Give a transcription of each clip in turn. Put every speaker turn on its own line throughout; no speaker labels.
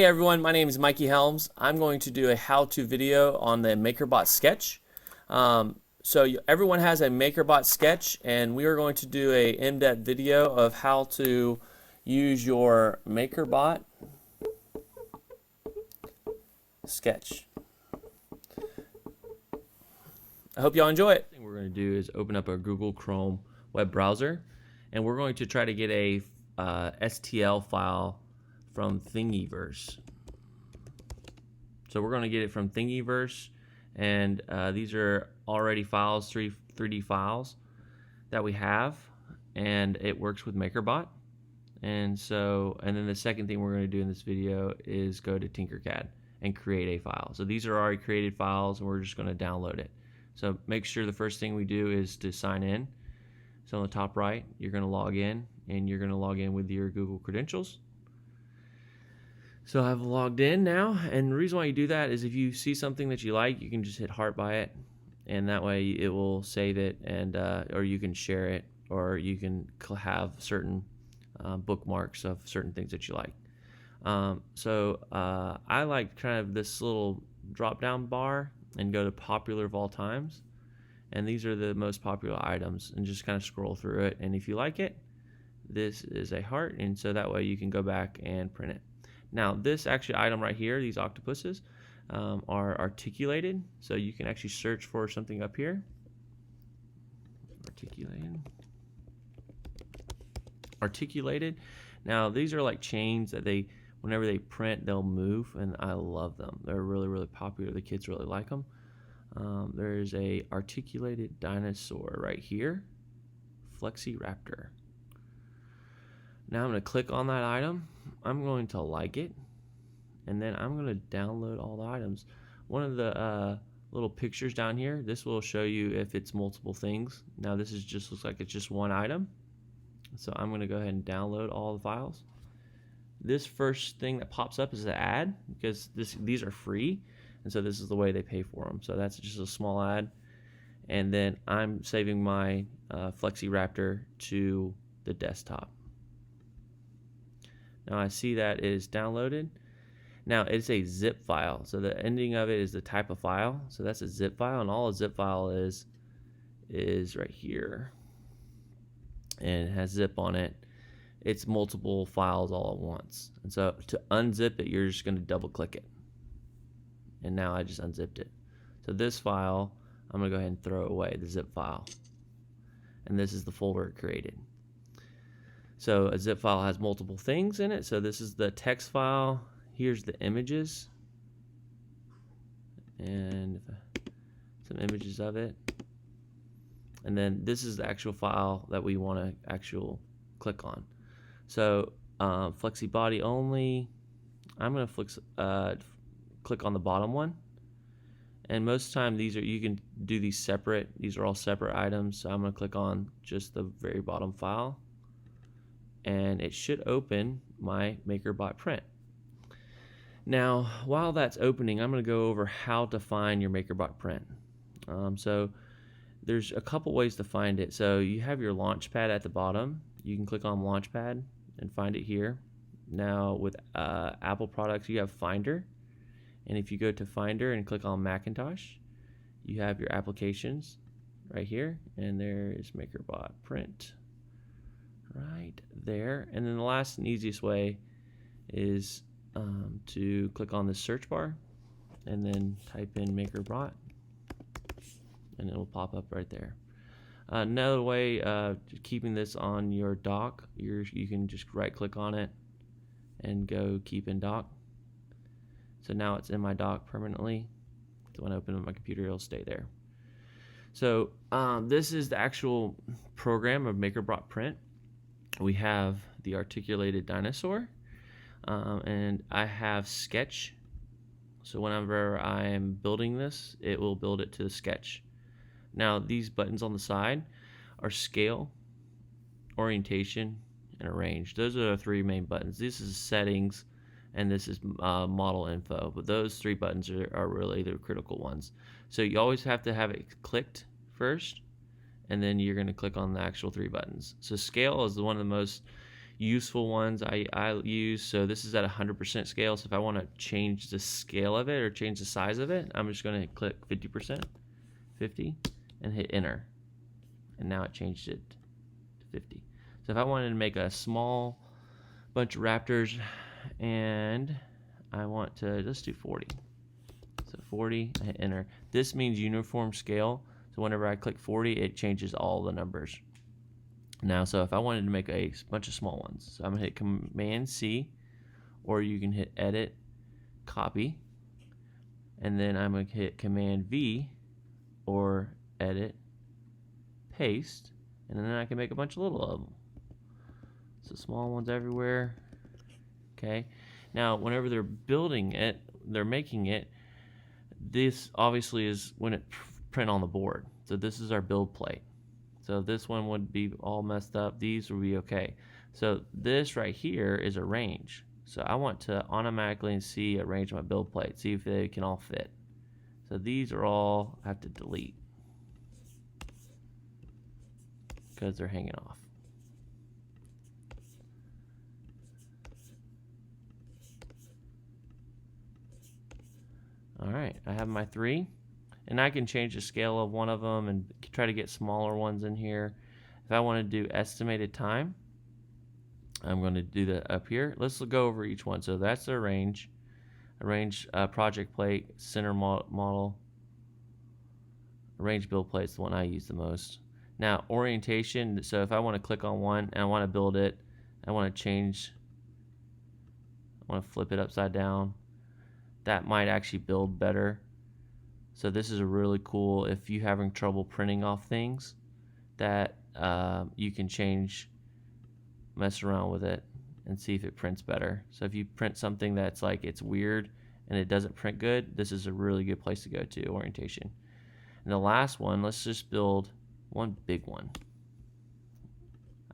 everyone, my name is Mikey Helms. I'm going to do a how-to video on the Makerbot sketch. Everyone has a Makerbot sketch, and we are going to do a in-depth video of how to use your Makerbot sketch. I hope y'all enjoy it. What we're going to do is open up a Google Chrome web browser, and we're going to try to get a STL file from Thingiverse. So we're going to get it from Thingiverse, and these are already files, 3D files that we have, and it works with Makerbot. And then the second thing we're going to do in this video is go to Tinkercad and create a file. So these are already created files, and we're just going to download it. So make sure the first thing we do is to sign in. So on the top right, you're going to log in, and you're going to log in with your Google credentials. So I've logged in now, and the reason why you do that is if you see something that you like, you can just hit heart by it, and that way it will save it, and or you can share it, or you can have certain bookmarks of certain things that you like. I like kind of this little drop-down bar and go to popular of all times, and these are the most popular items, and just kind of scroll through it, and if you like it, this is a heart, and so that way you can go back and print it. Now this actually item right here, these octopuses, are articulated, so you can actually search for something up here. Articulated. Now these are like chains that whenever they print, they'll move, and I love them. They're really, really popular. The kids really like them. There's a articulated dinosaur right here, Flexiraptor. Now I'm going to click on that item. I'm going to like it, and then I'm going to download all the items. One of the little pictures down here, this will show you if it's multiple things. Now this looks like it's just one item. So I'm going to go ahead and download all the files. This first thing that pops up is the ad, because these are free, and so this is the way they pay for them. So that's just a small ad, and then I'm saving my Flexiraptor to the desktop. Now I see that is downloaded. Now it's a zip file, so the ending of it is the type of file. So that's a zip file, and all a zip file is right here, and it has zip on it. It's multiple files all at once, and so to unzip it, you're just going to double click it, and now I just unzipped it. So this file, I'm going to go ahead and throw away, the zip file, and this is the folder it created. So a zip file has multiple things in it. So this is the text file. Here's the images, and some images of it. And then this is the actual file that we want to click on. So flexi body only. I'm going to click on the bottom one. And most of the time you can do these separate. These are all separate items. So I'm going to click on just the very bottom file, and it should open my Makerbot print. Now, while that's opening, I'm going to go over how to find your Makerbot print. So there's a couple ways to find it. So you have your Launchpad at the bottom. You can click on Launchpad and find it here. Now with Apple products, you have Finder. And if you go to Finder and click on Macintosh, you have your applications right here. And there is Makerbot print right there. And then the last and easiest way is to click on the search bar and then type in Makerbot, and it will pop up right there. Another way, keeping this on your dock, you can just right click on it and go keep in dock. So now it's in my dock permanently. So when I open up my computer, it'll stay there. So this is the actual program of Makerbot print. We have the articulated dinosaur, and I have sketch. So whenever I am building this, it will build it to the sketch. Now these buttons on the side are scale, orientation, and arrange. Those are the three main buttons. This is settings, and this is model info, but those three buttons are really the critical ones. So you always have to have it clicked first, and then you're going to click on the actual three buttons. So scale is one of the most useful ones I use. So this is at 100% scale. So if I want to change the scale of it or change the size of it, I'm just going to click 50%, 50, and hit enter. And now it changed it to 50. So if I wanted to make a small bunch of raptors and I want to, let's do 40. So 40, I hit enter. This means uniform scale. So whenever I click 40, it changes all the numbers. Now, so if I wanted to make a bunch of small ones, so I'm gonna hit Command C, or you can hit Edit, Copy, and then I'm gonna hit Command V, or Edit, Paste, and then I can make a bunch of little of them. So small ones everywhere. Okay. Now, whenever they're building it, they're making it. This obviously is when it print on the board. So this is our build plate. So this one would be all messed up. These would be okay. So this right here is a range. So I want to automatically see arrange my build plate, see if they can all fit. So these are all I have to delete because they're hanging off. All right, I have my 3, and I can change the scale of one of them and try to get smaller ones in here. If I want to do estimated time, I'm going to do that up here. Let's go over each one. So that's the arrange project plate, center model, arrange build plate is the one I use the most. Now orientation, so if I want to click on one and I want to build it, I want to change, I want to flip it upside down. That might actually build better. So this is a really cool, if you're having trouble printing off things, that you can change, mess around with it and see if it prints better. So if you print something that's like it's weird and it doesn't print good, this is a really good place to go to, orientation. And the last one, let's just build one big one.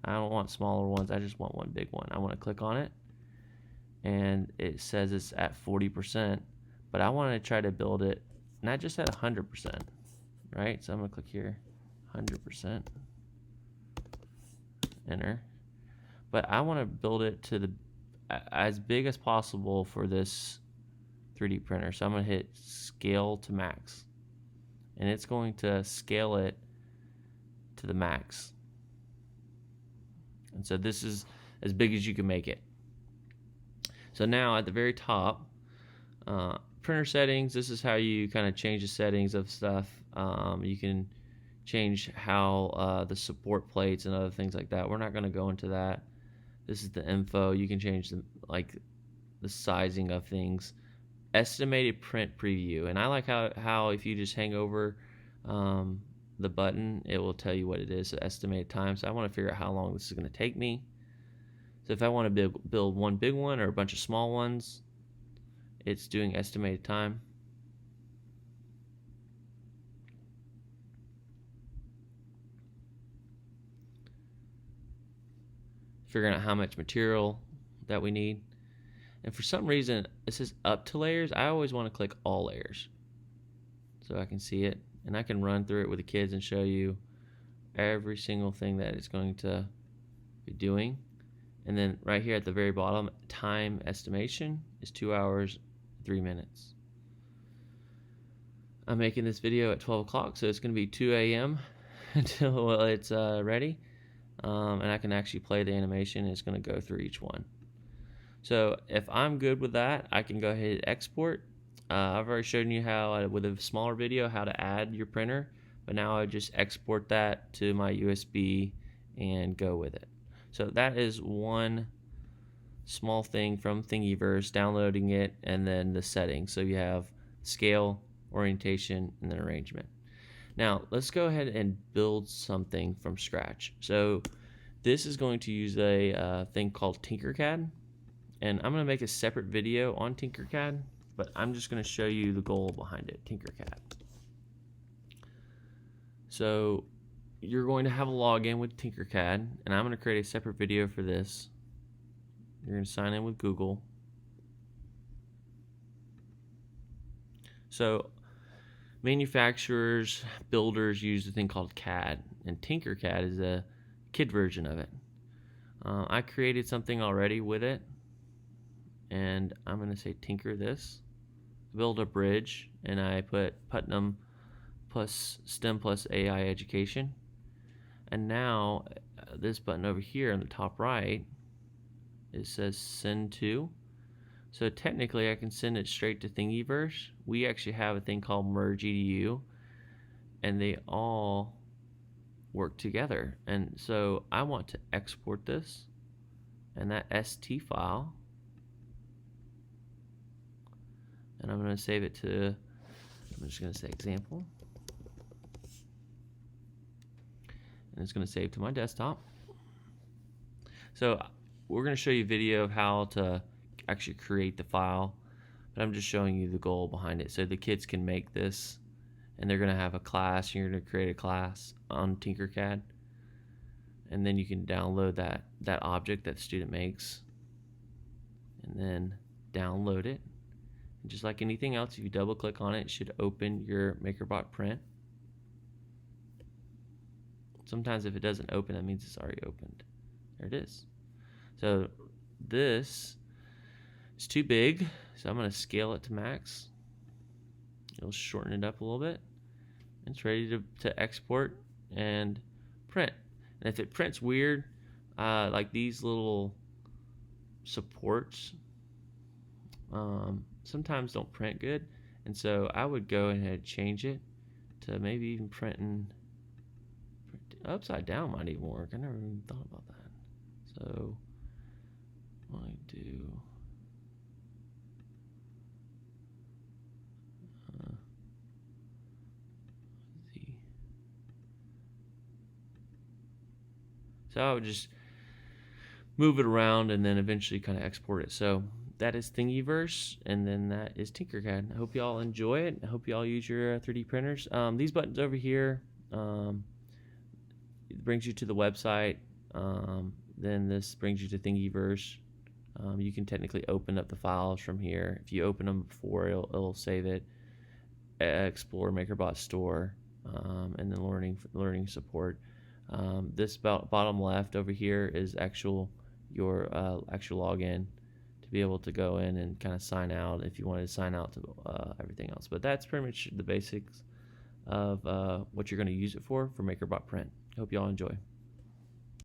I don't want smaller ones, I just want one big one. I want to click on it and it says it's at 40%, but I want to try to build it not just at 100%, right? So I'm going to click here, 100%, enter. But I want to build it to the as big as possible for this 3D printer. So I'm going to hit scale to max, and it's going to scale it to the max. And so this is as big as you can make it. So now at the very top, printer settings, this is how you kind of change the settings of stuff. You can change how the support plates and other things like that. We're not going to go into that. This is the info. You can change the sizing of things. Estimated print preview, and I like how if you just hang over the button, it will tell you what it is, so estimated time. So I want to figure out how long this is going to take me. So if I want to build one big one or a bunch of small ones, it's doing estimated time. Figuring out how much material that we need. And for some reason, it says up to layers. I always want to click all layers so I can see it. And I can run through it with the kids and show you every single thing that it's going to be doing. And then right here at the very bottom, time estimation is 2 hours, 3 minutes. I'm making this video at 12 o'clock, so it's going to be 2 a.m. until it's ready. And I can actually play the animation. It's going to go through each one. So if I'm good with that, I can go ahead and export. I've already shown you how, with a smaller video, how to add your printer. But now I just export that to my USB and go with it. So that is one small thing from Thingiverse, downloading it, and then the settings. So you have scale, orientation, and then arrangement. Now let's go ahead and build something from scratch. So this is going to use a thing called Tinkercad, and I'm going to make a separate video on Tinkercad, but I'm just going to show you the goal behind it, Tinkercad. So you're going to have a login with Tinkercad, and I'm going to create a separate video for this. You're going to sign in with Google. So manufacturers, builders use a thing called CAD, and Tinkercad is a kid version of it. I created something already with it, and I'm going to say tinker this, build a bridge, and I put Putnam plus STEM plus AI education. And now this button over here in the top right, it says send to. So technically I can send it straight to Thingiverse. We actually have a thing called merge edu, and they all work together. And so I want to export this, and that ST file, and I'm going to save it to, I'm just going to say example, and it's going to save to my desktop. So we're going to show you a video of how to actually create the file, but I'm just showing you the goal behind it. So the kids can make this, and they're going to have a class. You're going to create a class on Tinkercad, and then you can download that object that the student makes, and then download it. And just like anything else, if you double click on it, it should open your Makerbot print. Sometimes if it doesn't open, that means it's already opened. There it is. So this is too big, so I'm going to scale it to max. It'll shorten it up a little bit. It's ready to export and print. And if it prints weird, like these little supports, sometimes don't print good, and so I would go ahead and change it to maybe even printing upside down might even work. I never even thought about that. So I do so I would just move it around and then eventually kind of export it. So that is Thingiverse, and then that is Tinkercad. I hope y'all enjoy it. I hope y'all use your 3D printers. These buttons over here, it brings you to the website. Then this brings you to Thingiverse. You can technically open up the files from here. If you open them before, it'll save it. Explore Makerbot store, and then learning support. This bottom left over here is your actual login to be able to go in and kind of sign out if you wanted to sign out to everything else. But that's pretty much the basics of what you're going to use it for Makerbot Print. Hope y'all enjoy.